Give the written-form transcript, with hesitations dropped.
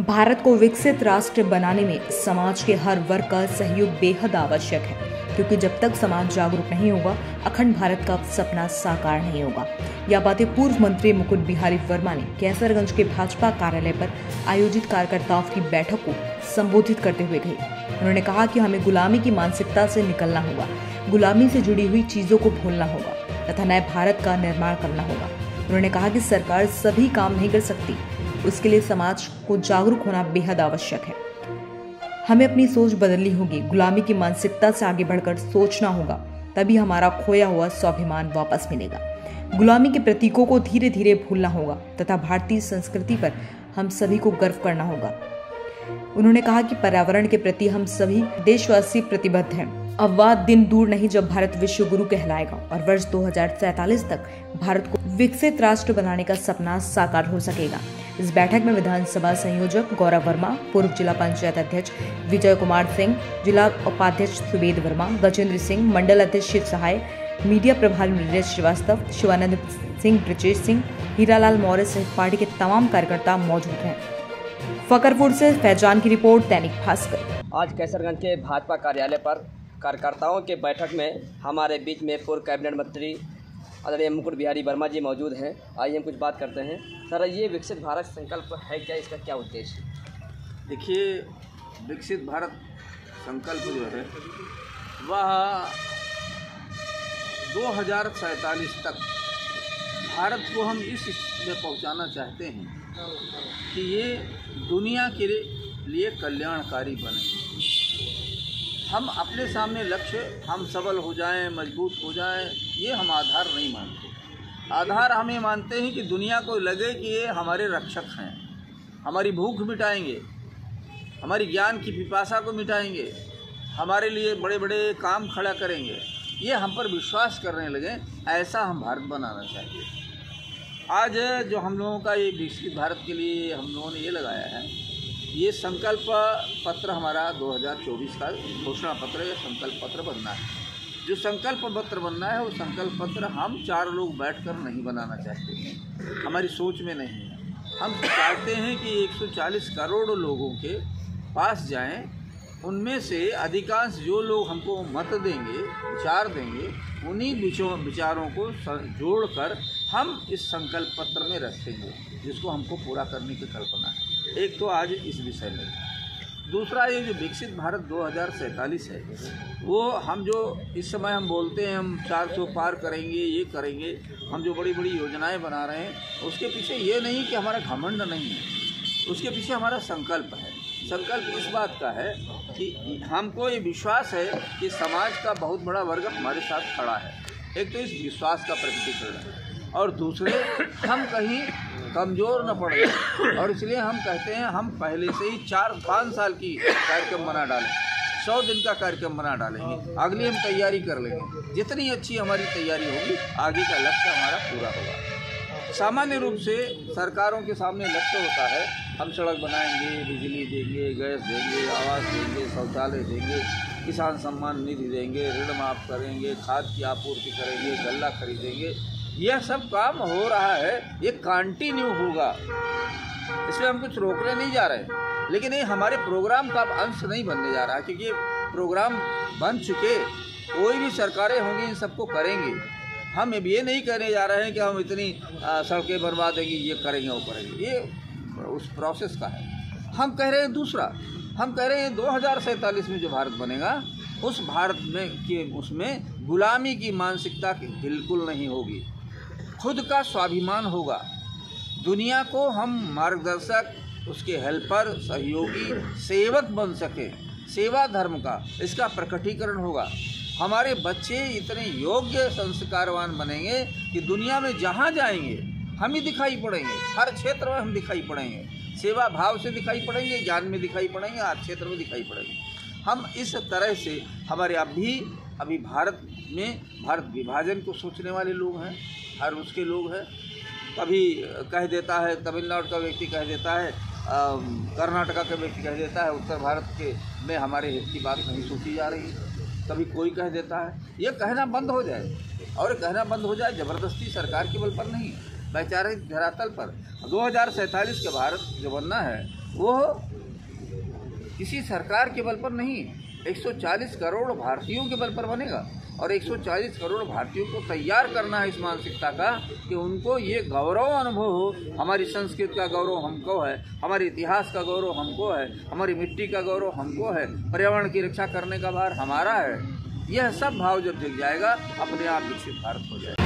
भारत को विकसित राष्ट्र बनाने में समाज के हर वर्ग का सहयोग बेहद आवश्यक है, क्योंकि जब तक समाज जागरूक नहीं होगा, अखंड भारत का सपना साकार नहीं होगा। यह बातें पूर्व मंत्री मुकुट बिहारी वर्मा ने कैसरगंज के भाजपा कार्यालय पर आयोजित कार्यकर्ताओं की बैठक को संबोधित करते हुए कही। उन्होंने कहा कि हमें गुलामी की मानसिकता से निकलना होगा, गुलामी से जुड़ी हुई चीजों को भूलना होगा तथा नए भारत का निर्माण करना होगा। उन्होंने कहा कि सरकार सभी काम नहीं कर सकती, उसके लिए समाज को जागरूक होना बेहद आवश्यक है। हमें अपनी सोच बदलनी होगी, गुलामी की मानसिकता से आगे बढ़कर सोचना होगा, तभी हमारा खोया हुआ स्वाभिमान वापस मिलेगा। गुलामी के प्रतीकों को धीरे धीरे भूलना होगा तथा भारतीय संस्कृति पर हम सभी को गर्व करना होगा। उन्होंने कहा कि पर्यावरण के प्रति हम सभी देशवासी प्रतिबद्ध हैं। अब वह दिन दूर नहीं जब भारत विश्व गुरु कहलाएगा और वर्ष 2047 तक भारत को विकसित राष्ट्र बनाने का सपना साकार हो सकेगा। इस बैठक में विधानसभा संयोजक गौरव वर्मा, पूर्व जिला पंचायत अध्यक्ष विजय कुमार सिंह, जिला उपाध्यक्ष सुबेद वर्मा, गजेंद्र सिंह, मंडल अध्यक्ष शिव सहाय, मीडिया प्रभारी नीरज श्रीवास्तव, शिवानंद सिंह, ब्रजेश सिंह, हीरालाल मौर्य सहित पार्टी के तमाम कार्यकर्ता मौजूद हैं। फकरपुर से फैजान की रिपोर्ट, दैनिक भास्कर। आज कैसरगंज के भाजपा कार्यालय पर कार्यकर्ताओं के बैठक में हमारे बीच में पूर्व कैबिनेट मंत्री आदरणीय मुकुट बिहारी वर्मा जी मौजूद हैं। आइए हम कुछ बात करते हैं। सर, ये विकसित भारत संकल्प है क्या, इसका क्या उद्देश्य? देखिए, विकसित भारत संकल्प जो है वह 2047 तक भारत को हम इस में पहुंचाना चाहते हैं कि ये दुनिया के लिए कल्याणकारी बने। हम अपने सामने लक्ष्य, हम सबल हो जाएं, मजबूत हो जाएं, ये हम आधार नहीं मानते। आधार हम ये मानते हैं कि दुनिया को लगे कि ये हमारे रक्षक हैं, हमारी भूख मिटाएंगे, हमारी ज्ञान की पिपासा को मिटाएंगे, हमारे लिए बड़े बड़े काम खड़ा करेंगे। ये हम पर विश्वास करने लगे, ऐसा हम भारत बनाना चाहिए। आज जो हम लोगों का ये विकसित भारत के लिए हम लोगों ने ये लगाया है, ये संकल्प पत्र हमारा 2024 का घोषणा पत्र या संकल्प पत्र बनना है। जो संकल्प पत्र बनना है वो संकल्प पत्र हम 4 लोग बैठकर नहीं बनाना चाहते हैं, हमारी सोच में नहीं है। हम चाहते हैं कि 140 करोड़ लोगों के पास जाएं, उनमें से अधिकांश जो लोग हमको मत देंगे, विचार देंगे, उन्हीं विचारों को जोड़कर हम इस संकल्प पत्र में रखेंगे, जिसको हमको पूरा करने की कल्पना है। एक तो आज इस विषय में, दूसरा ये जो विकसित भारत 2047 है, वो हम जो इस समय हम बोलते हैं हम 400 पार करेंगे, ये करेंगे, हम जो बड़ी बड़ी योजनाएं बना रहे हैं, उसके पीछे ये नहीं कि हमारा घमंड नहीं है, उसके पीछे हमारा संकल्प है। संकल्प इस बात का है कि हमको ये विश्वास है कि समाज का बहुत बड़ा वर्ग हमारे साथ खड़ा है। एक तो इस विश्वास का प्रकटीकरण है, और दूसरे हम कहीं कमज़ोर न पड़ जाए, और इसलिए हम कहते हैं हम पहले से ही 4-5 साल की कार्यक्रम बना डालें, 100 दिन का कार्यक्रम बना डालेंगे, अगली हम तैयारी कर लेंगे। जितनी अच्छी हमारी तैयारी होगी, आगे का लक्ष्य हमारा पूरा होगा। सामान्य रूप से सरकारों के सामने लक्ष्य होता है, हम सड़क बनाएंगे, बिजली देंगे, गैस देंगे, आवास देंगे, शौचालय देंगे, किसान सम्मान निधि देंगे, ऋण माफ़ करेंगे, खाद की आपूर्ति करेंगे, गल्ला खरीदेंगे। यह सब काम हो रहा है, ये कंटिन्यू होगा, इसमें हम कुछ रोकने नहीं जा रहे, लेकिन ये हमारे प्रोग्राम का अंश नहीं बनने जा रहा, क्योंकि ये प्रोग्राम बन चुके, कोई भी सरकारें होंगी इन सबको करेंगे। हम ये नहीं कहने जा रहे हैं कि हम इतनी सड़कें बनवा देंगे, ये करेंगे, वो करेंगे, ये उस प्रोसेस का है। हम कह रहे हैं दूसरा, हम कह रहे हैं 2047 में जो भारत बनेगा, उस भारत में उसमें गुलामी की मानसिकता बिल्कुल नहीं होगी, खुद का स्वाभिमान होगा। दुनिया को हम मार्गदर्शक, उसके हेल्पर, सहयोगी, सेवक बन सके, सेवा धर्म का इसका प्रकटीकरण होगा। हमारे बच्चे इतने योग्य संस्कारवान बनेंगे कि दुनिया में जहाँ जाएंगे हम ही दिखाई पड़ेंगे, हर क्षेत्र में हम दिखाई पड़ेंगे, सेवा भाव से दिखाई पड़ेंगे, ज्ञान में दिखाई पड़ेंगे, हर क्षेत्र में दिखाई पड़ेंगे। हम इस तरह से हमारे अभी भारत में भारत विभाजन को सोचने वाले लोग हैं, हर उसके लोग हैं। कभी कह देता है तमिलनाडु का व्यक्ति, कह देता है कर्नाटका का व्यक्ति, कह देता है उत्तर भारत के में हमारे हित की बात नहीं सोची जा रही है। कभी कोई कह देता है, ये कहना बंद हो जाए, और कहना बंद हो जाए ज़बरदस्ती सरकार के बल पर नहीं, वैचारिक धरातल पर। 2047 के भारत जो बनना है, वो किसी सरकार के बल पर नहीं, 140 करोड़ भारतीयों के बल पर बनेगा। और 140 करोड़ भारतीयों को तैयार करना है इस मानसिकता का कि उनको ये गौरव अनुभव हो, हमारी संस्कृति का गौरव हमको है, हमारे इतिहास का गौरव हमको है, हमारी मिट्टी का गौरव हमको है, पर्यावरण की रक्षा करने का भार हमारा है। यह सब भाव जब जग जाएगा, अपने आप विकसित भारत हो जाएगा।